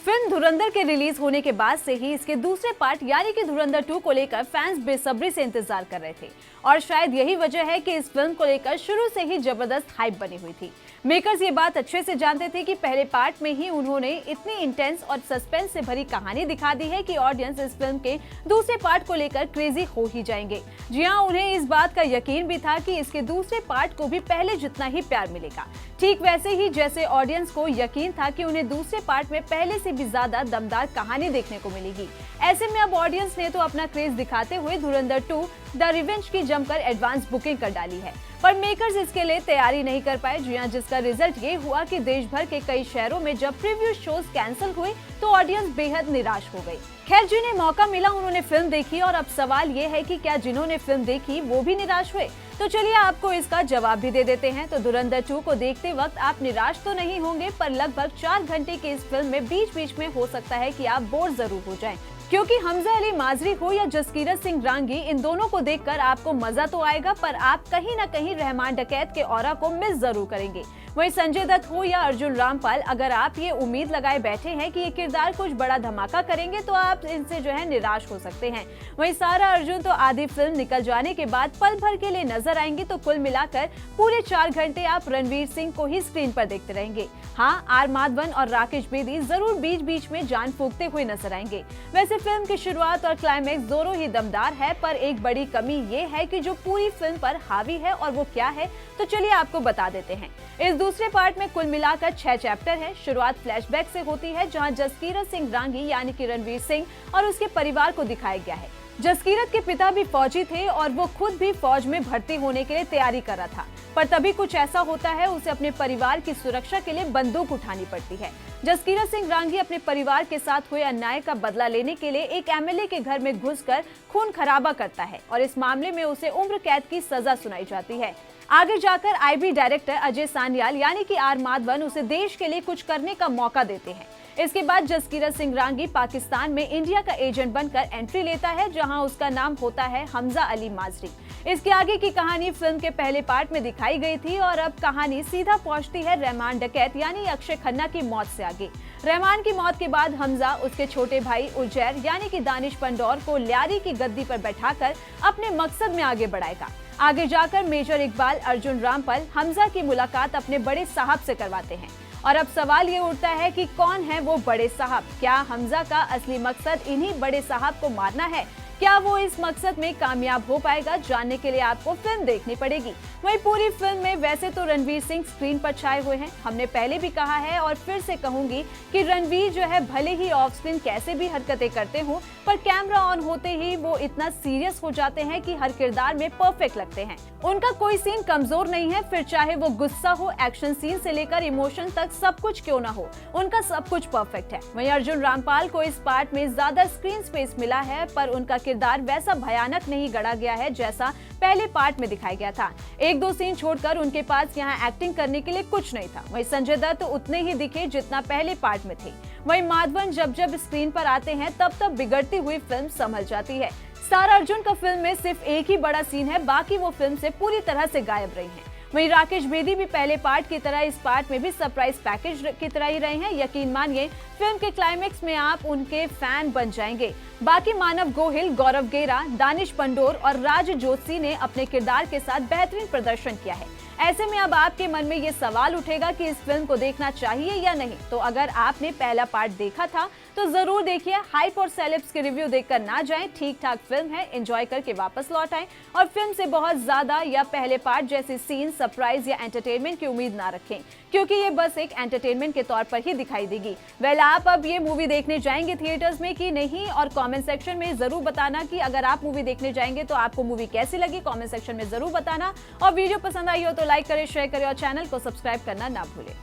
Film धुरंधर के release होने के बाद से ही इसके दूसरे पार्ट यानी कि धुरंधर 2 को लेकर फैंस बेसब्री से इंतजार कर रहे थे और शायद यही वजह है कि इस फिल्म को लेकर शुरू से ही जबरदस्त हाइप बनी हुई थी। मेकर्स ये बात अच्छे से जानते थे कि पहले पार्ट में ही उन्होंने इतनी इंटेंस और सस्पेंस से भरी कहानी दिखा दी है कि ऑडियंस इस फिल्म के दूसरे पार्ट को लेकर क्रेजी हो ही जाएंगे। जी हाँ, उन्हें इस बात का यकीन भी था कि इसके दूसरे पार्ट को भी पहले जितना ही प्यार मिलेगा, ठीक वैसे ही जैसे ऑडियंस को यकीन था कि उन्हें दूसरे पार्ट में पहले से भी ज्यादा दमदार कहानी देखने को मिलेगी। ऐसे में अब ऑडियंस ने तो अपना क्रेज दिखाते हुए धुरंधर 2 द रिवेंज की जमकर एडवांस बुकिंग कर डाली है, पर मेकर्स इसके लिए तैयारी नहीं कर पाए। जी हां, जिसका रिजल्ट ये हुआ कि देश भर के कई शहरों में जब प्रीव्यू शोज कैंसिल हुए तो ऑडियंस बेहद निराश हो गई। खैर, जिन्हें मौका मिला उन्होंने फिल्म देखी और अब सवाल ये है कि क्या जिन्होंने फिल्म देखी वो भी निराश हुए? तो चलिए आपको इसका जवाब भी दे देते हैं। तो धुरंधर 2 को देखते वक्त आप निराश तो नहीं होंगे, पर लगभग 4 घंटे की इस फिल्म में बीच बीच में हो सकता है कि आप बोर जरूर हो जाएं, क्योंकि हमजा अली माजरी हो या जसकीरत सिंह रांगी, इन दोनों को देखकर आपको मजा तो आएगा, पर आप कहीं न कहीं रहमान डकैत के ऑरा को मिस जरूर करेंगे। वहीं संजय दत्त हो या अर्जुन रामपाल, अगर आप ये उम्मीद लगाए बैठे हैं कि ये किरदार कुछ बड़ा धमाका करेंगे तो आप इनसे जो है निराश हो सकते हैं। वहीं सारा अर्जुन तो आधी फिल्म निकल जाने के बाद पल भर के लिए नजर आएंगे, तो कुल मिलाकर पूरे 4 घंटे आप रणवीर सिंह को ही स्क्रीन पर देखते रहेंगे। हाँ, आर माधवन और राकेश बेदी जरूर बीच बीच में जान फूंकते हुए नजर आएंगे। वैसे फिल्म की शुरुआत और क्लाइमैक्स दोनों ही दमदार है, पर एक बड़ी कमी ये है कि जो पूरी फिल्म पर हावी है और वो क्या है, तो चलिए आपको बता देते हैं। इस दूसरे पार्ट में कुल मिलाकर 6 चैप्टर है। शुरुआत फ्लैशबैक से होती है, जहां जसकीरत सिंह रांगी यानी कि रणवीर सिंह और उसके परिवार को दिखाया गया है। जसकीरत के पिता भी फौजी थे और वो खुद भी फौज में भर्ती होने के लिए तैयारी कर रहा था, पर तभी कुछ ऐसा होता है, उसे अपने परिवार की सुरक्षा के लिए बंदूक उठानी पड़ती है। जसकीरत सिंह रांगी अपने परिवार के साथ हुए अन्याय का बदला लेने के लिए एक एमएलए के घर में घुसकर खून खराबा करता है और इस मामले में उसे उम्र कैद की सजा सुनाई जाती है। आगे जाकर आईबी डायरेक्टर अजय सान्याल यानी कि आर माधवन उसे देश के लिए कुछ करने का मौका देते हैं। इसके बाद जसकीरत सिंह रांगी पाकिस्तान में इंडिया का एजेंट बनकर एंट्री लेता है, जहां उसका नाम होता है हमजा अली माजरी। इसके आगे की कहानी फिल्म के पहले पार्ट में दिखाई गई थी और अब कहानी सीधा पहुंचती है रहमान डकैत यानी अक्षय खन्ना की मौत से आगे। रहमान की मौत के बाद हमजा उसके छोटे भाई उजैर यानी कि दानिश पंडौर को ल्यारी की गद्दी पर बैठाकर अपने मकसद में आगे बढ़ाएगा। आगे जाकर मेजर इकबाल अर्जुन रामपाल हमजा की मुलाकात अपने बड़े साहब से करवाते हैं और अब सवाल ये उठता है कि कौन है वो बड़े साहब? क्या हमजा का असली मकसद इन्हीं बड़े साहब को मारना है? क्या वो इस मकसद में कामयाब हो पाएगा? जानने के लिए आपको फिल्म देखनी पड़ेगी। वहीं पूरी फिल्म में वैसे तो रणवीर सिंह स्क्रीन पर छाए हुए हैं। हमने पहले भी कहा है और फिर से कहूंगी कि रणवीर जो है भले ही ऑफ स्क्रीन कैसे भी हरकतें करते हों, पर कैमरा ऑन होते ही वो इतना सीरियस हो जाते हैं कि हर किरदार में परफेक्ट लगते हैं। उनका कोई सीन कमजोर नहीं है, फिर चाहे वो गुस्सा हो, एक्शन सीन से लेकर इमोशन तक सब कुछ क्यों ना हो, उनका सब कुछ परफेक्ट है। वहीं अर्जुन रामपाल को इस पार्ट में ज्यादा स्क्रीन स्पेस मिला है, पर उनका किरदार वैसा भयानक नहीं गढ़ा गया है जैसा पहले पार्ट में दिखाया गया था। 1-2 सीन छोड़कर उनके पास यहाँ एक्टिंग करने के लिए कुछ नहीं था। वहीं संजय दत्त उतने ही दिखे जितना पहले पार्ट में थे। वहीं माधवन जब जब स्क्रीन पर आते हैं तब तब बिगड़ती हुई फिल्म संभल जाती है। सारा अर्जुन का फिल्म में सिर्फ एक ही बड़ा सीन है, बाकी वो फिल्म से पूरी तरह से गायब रही हैं। वहीं राकेश बेदी भी पहले पार्ट की तरह इस पार्ट में भी सरप्राइज पैकेज की तरह ही रहे हैं। यकीन मानिए फिल्म के क्लाइमेक्स में आप उनके फैन बन जाएंगे। बाकी मानव गोहिल, गौरव गेरा, दानिश पंडोर और राज जोशी ने अपने किरदार के साथ बेहतरीन प्रदर्शन किया है। ऐसे में अब आपके मन में ये सवाल उठेगा कि इस फिल्म को देखना चाहिए या नहीं। तो अगर आपने पहला पार्ट देखा था तो जरूर देखिए। हाइप और सेलेब्स के रिव्यू देखकर ना जाएं। ठीक ठाक फिल्म है, एंजॉय करके वापस लौट आएं और फिल्म से बहुत ज्यादा या पहले पार्ट जैसे सीन, सरप्राइज या एंटरटेनमेंट की उम्मीद ना रखें, क्योंकि ये बस एक एंटरटेनमेंट के तौर पर ही दिखाई देगी। वेल, आप अब ये मूवी देखने जाएंगे थिएटर्स में कि नहीं, और कमेंट सेक्शन में जरूर बताना कि अगर आप मूवी देखने जाएंगे तो आपको मूवी कैसी लगी। कमेंट सेक्शन में जरूर बताना और वीडियो पसंद आई हो तो लाइक करें, शेयर करें और चैनल को सब्सक्राइब करना ना भूलें।